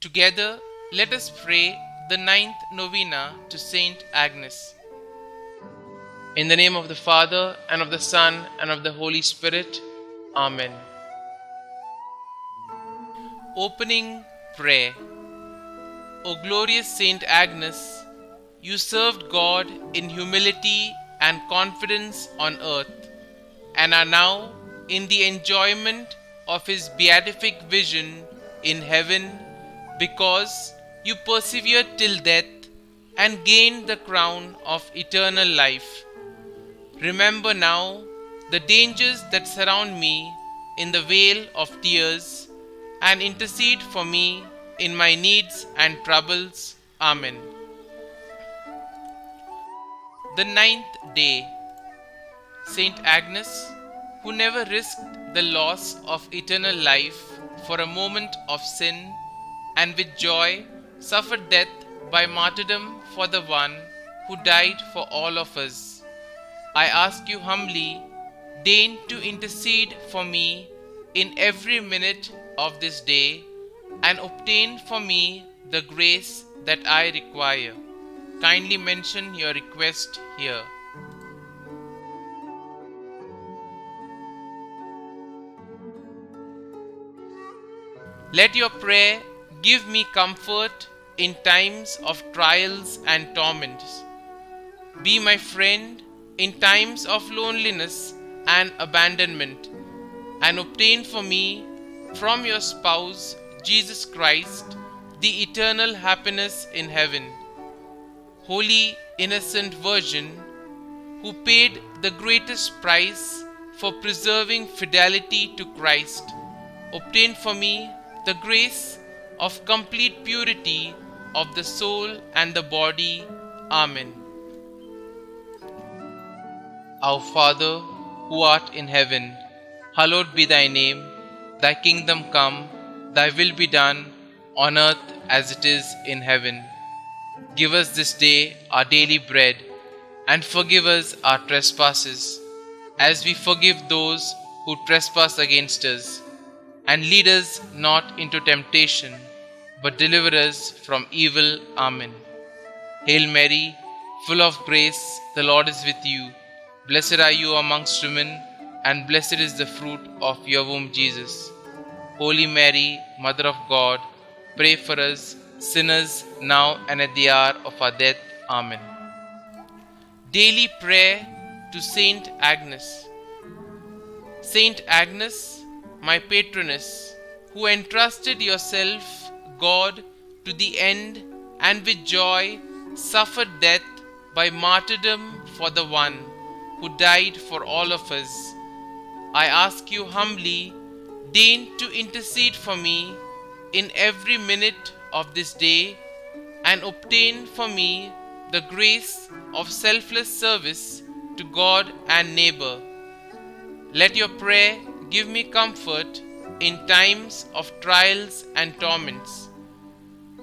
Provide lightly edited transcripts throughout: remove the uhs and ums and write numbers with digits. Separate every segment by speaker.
Speaker 1: Together, let us pray the ninth novena to St Agnes. In the name of the Father, and of the Son, and of the Holy Spirit. Amen. Opening Prayer. O glorious St Agnes, you served God in humility and confidence on earth, and are now in the enjoyment of His beatific vision in heaven, because you persevered till death and gained the crown of eternal life. Remember now the dangers that surround me in the vale of tears, and intercede for me in my needs and troubles. Amen. The ninth day. St. Agnes, who never risked the loss of eternal life for a moment of sin, and with joy suffered death by martyrdom for the one who died for all of us, I ask you humbly, deign to intercede for me in every minute of this day, and obtain for me the grace that I require. Kindly mention your request here. Let your prayer give me comfort in times of trials and torments. Be my friend in times of loneliness and abandonment, and obtain for me from your spouse, Jesus Christ, the eternal happiness in heaven. Holy Innocent Virgin, who paid the greatest price for preserving fidelity to Christ, obtain for me the grace of complete purity of the soul and the body. Amen. Our Father, who art in heaven, hallowed be thy name. Thy kingdom come, thy will be done, on earth as it is in heaven. Give us this day our daily bread, and forgive us our trespasses, as we forgive those who trespass against us. And lead us not into temptation, but deliver us from evil. Amen. Hail Mary, full of grace, the Lord is with you. Blessed are you amongst women, and blessed is the fruit of your womb, Jesus. Holy Mary, Mother of God, pray for us sinners now and at the hour of our death. Amen. Daily Prayer to St Agnes. St Agnes, my patroness, who entrusted yourself, God, to the end, and with joy suffered death by martyrdom for the one who died for all of us, I ask you humbly, deign to intercede for me in every minute of this day, and obtain for me the grace of selfless service to God and neighbor. Let your prayer give me comfort in times of trials and torments.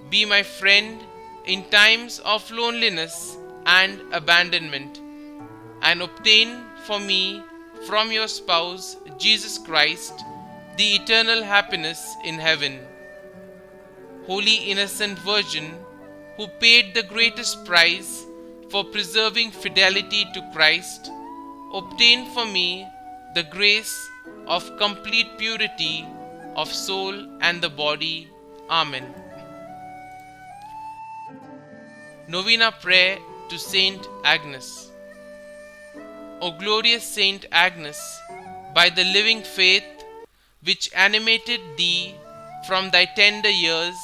Speaker 1: Be my friend in times of loneliness and abandonment, and obtain for me from your spouse, Jesus Christ, the eternal happiness in heaven. Holy Innocent Virgin, who paid the greatest price for preserving fidelity to Christ, obtain for me the grace of complete purity of soul and the body. Amen. Novena Prayer to St Agnes. O glorious St Agnes, by the living faith which animated thee from thy tender years,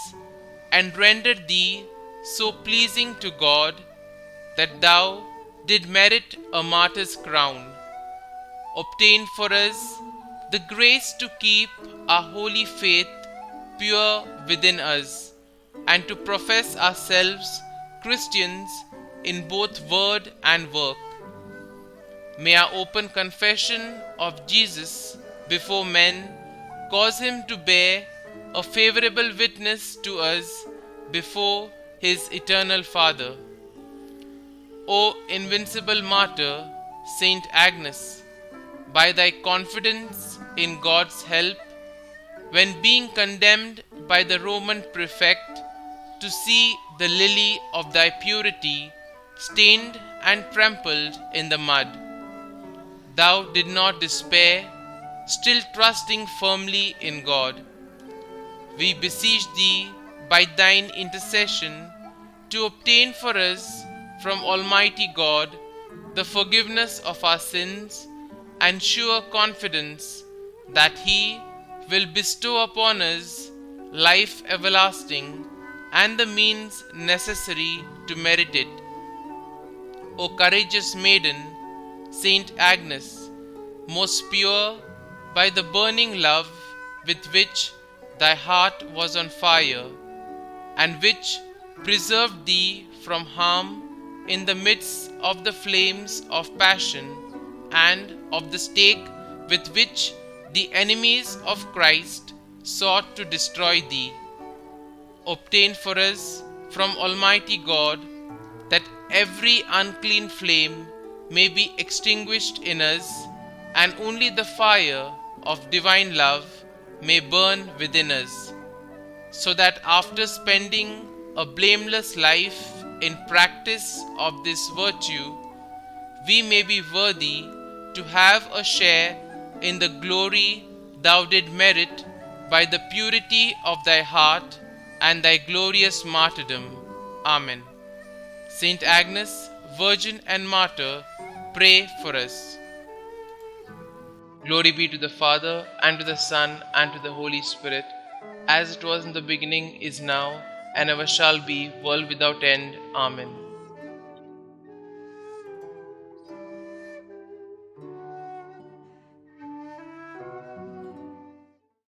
Speaker 1: and rendered thee so pleasing to God, that thou did merit a martyr's crown, obtain for us the grace to keep our holy faith pure within us, and to profess ourselves Christians in both word and work. May our open confession of Jesus before men cause him to bear a favorable witness to us before his eternal Father. O invincible martyr, St. Agnes, by thy confidence in God's help, when being condemned by the Roman prefect to see the lily of thy purity stained and trampled in the mud, thou did not despair, still trusting firmly in God. We beseech thee by thine intercession to obtain for us from Almighty God the forgiveness of our sins and sure confidence that He will bestow upon us life everlasting and the means necessary to merit it. O courageous maiden, St Agnes, most pure by the burning love with which thy heart was on fire, and which preserved thee from harm in the midst of the flames of passion and of the stake with which the enemies of Christ sought to destroy thee. Obtain for us from Almighty God that every unclean flame may be extinguished in us, and only the fire of divine love may burn within us, so that after spending a blameless life in practice of this virtue, we may be worthy to have a share in the glory thou did merit by the purity of thy heart and thy glorious martyrdom. Amen. St. Agnes, Virgin and Martyr, pray for us. Glory be to the Father, and to the Son, and to the Holy Spirit, as it was in the beginning, is now, and ever shall be, world without end. Amen.